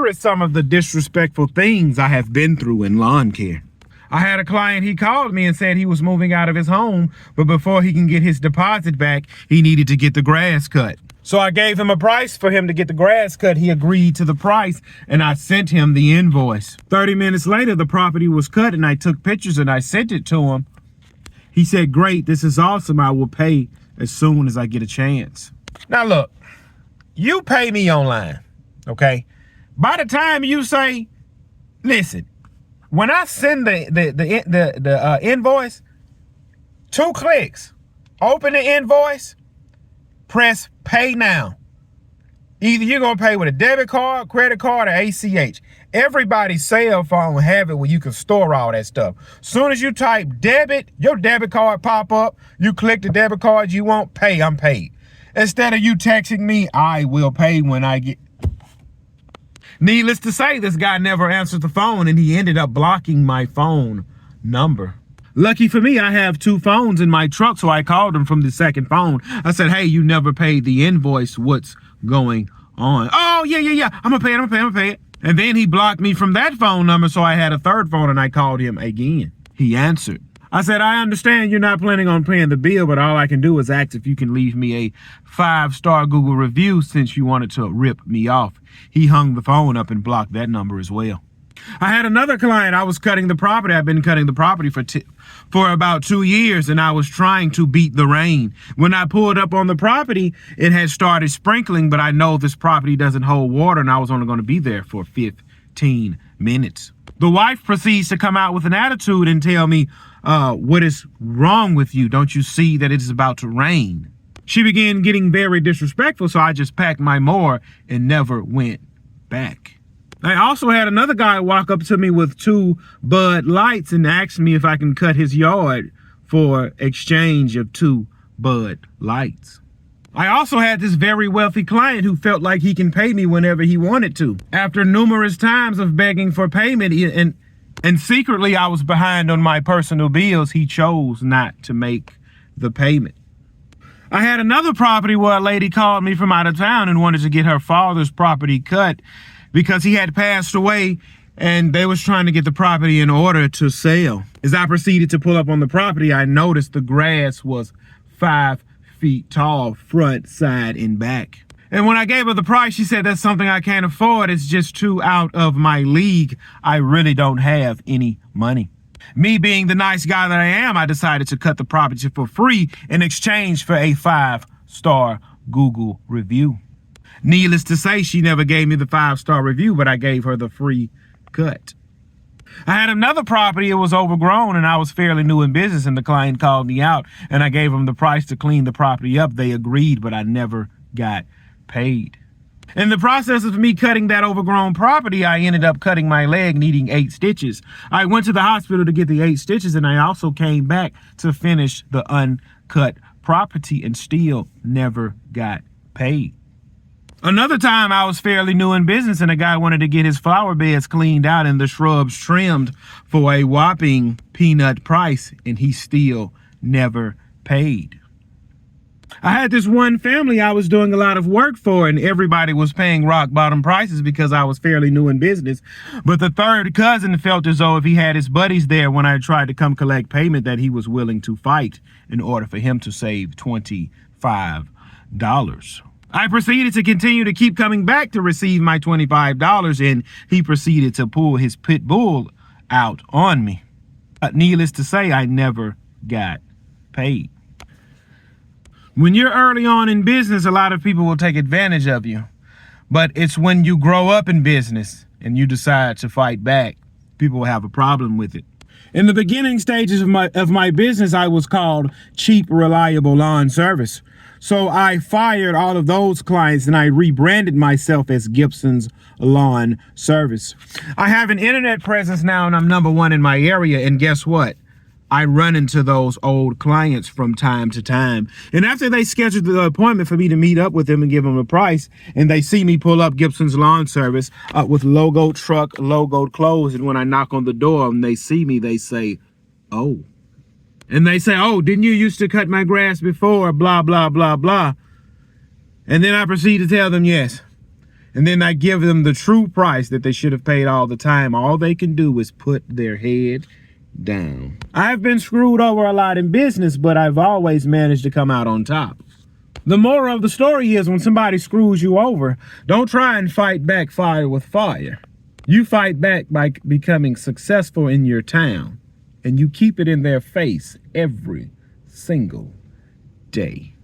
here is some of the disrespectful things I have been through in lawn care. I had a client, he called me and said he was moving out of his home, but before he can get his deposit back, he needed to get the grass cut. So I gave him a price for him to get the grass cut. He agreed to the price and I sent him the invoice. 30 minutes later, the property was cut and I took pictures and I sent it to him. He said, "Great, this is awesome. I will pay as soon as I get a chance." Now look, you pay me online, okay? By the time you say, listen, when I send the invoice, 2 clicks, open the invoice, press pay now. Either you're gonna pay with a debit card, credit card, or ACH. Everybody's cell phone have it where you can store all that stuff. Soon as you type debit, your debit card pop up. You click the debit card you want, pay, I'm paid. Instead of you texting me, "I will pay when I get." Needless to say, this guy never answered the phone and he ended up blocking my phone number. Lucky for me, I have 2 phones in my truck, so I called him from the second phone. I said, "Hey, you never paid the invoice. What's going on?" "Oh, yeah. I'm gonna pay it. And then he blocked me from that phone number, so I had a 3rd phone and I called him again. He answered. I said, "I understand you're not planning on paying the bill, but all I can do is ask if you can leave me a 5-star Google review since you wanted to rip me off." He hung the phone up and blocked that number as well. I had another client. I was cutting the property. I've been cutting the property for about 2 years, and I was trying to beat the rain. When I pulled up on the property, it had started sprinkling, but I know this property doesn't hold water, and I was only going to be there for 15 minutes. The wife proceeds to come out with an attitude and tell me, "What is wrong with you? Don't you see that it is about to rain?" She began getting very disrespectful, so I just packed my mower and never went back. I also had another guy walk up to me with 2 Bud Lights and ask me if I can cut his yard for exchange of 2 Bud Lights. I also had this very wealthy client who felt like he can pay me whenever he wanted to. After numerous times of begging for payment and secretly I was behind on my personal bills, he chose not to make the payment. I had another property where a lady called me from out of town and wanted to get her father's property cut because he had passed away and they was trying to get the property in order to sell. As I proceeded to pull up on the property, I noticed the grass was 5 feet tall, front, side, and back. And when I gave her the price, she said, "That's something I can't afford. It's just too out of my league. I really don't have any money." Me being the nice guy that I am, I decided to cut the property for free in exchange for a 5-star Google review. Needless to say, she never gave me the 5-star review, but I gave her the free cut. I had another property. It was overgrown and I was fairly new in business, and the client called me out and I gave him the price to clean the property up. They agreed, but I never got paid. In the process of me cutting that overgrown property, I ended up cutting my leg, needing 8 stitches. I went to the hospital to get the 8 stitches, and I also came back to finish the uncut property and still never got paid. Another time I was fairly new in business and a guy wanted to get his flower beds cleaned out and the shrubs trimmed for a whopping peanut price, and he still never paid. I had this one family I was doing a lot of work for, and everybody was paying rock bottom prices because I was fairly new in business. But the 3rd cousin felt as though if he had his buddies there when I tried to come collect payment, that he was willing to fight in order for him to save $25. I proceeded to continue to keep coming back to receive my $25, and he proceeded to pull his pit bull out on me. Needless to say, I never got paid. When you're early on in business, a lot of people will take advantage of you. But it's when you grow up in business and you decide to fight back, people will have a problem with it. In the beginning stages of my business, I was called Cheap Reliable Lawn Service. So I fired all of those clients and I rebranded myself as Gibson's Lawn Service. I have an internet presence now and I'm #1 in my area. And guess what? I run into those old clients from time to time. And after they schedule the appointment for me to meet up with them and give them a price, and they see me pull up Gibson's Lawn Service with logoed truck, logoed clothes, and when I knock on the door and they see me, they say, "Oh." And they say, "Oh, didn't you used to cut my grass before? Blah, blah, blah, blah." And then I proceed to tell them yes. And then I give them the true price that they should have paid all the time. All they can do is put their head down. I've been screwed over a lot in business, but I've always managed to come out on top. The moral of the story is when somebody screws you over, don't try and fight back fire with fire. You fight back by becoming successful in your town, and you keep it in their face every single day.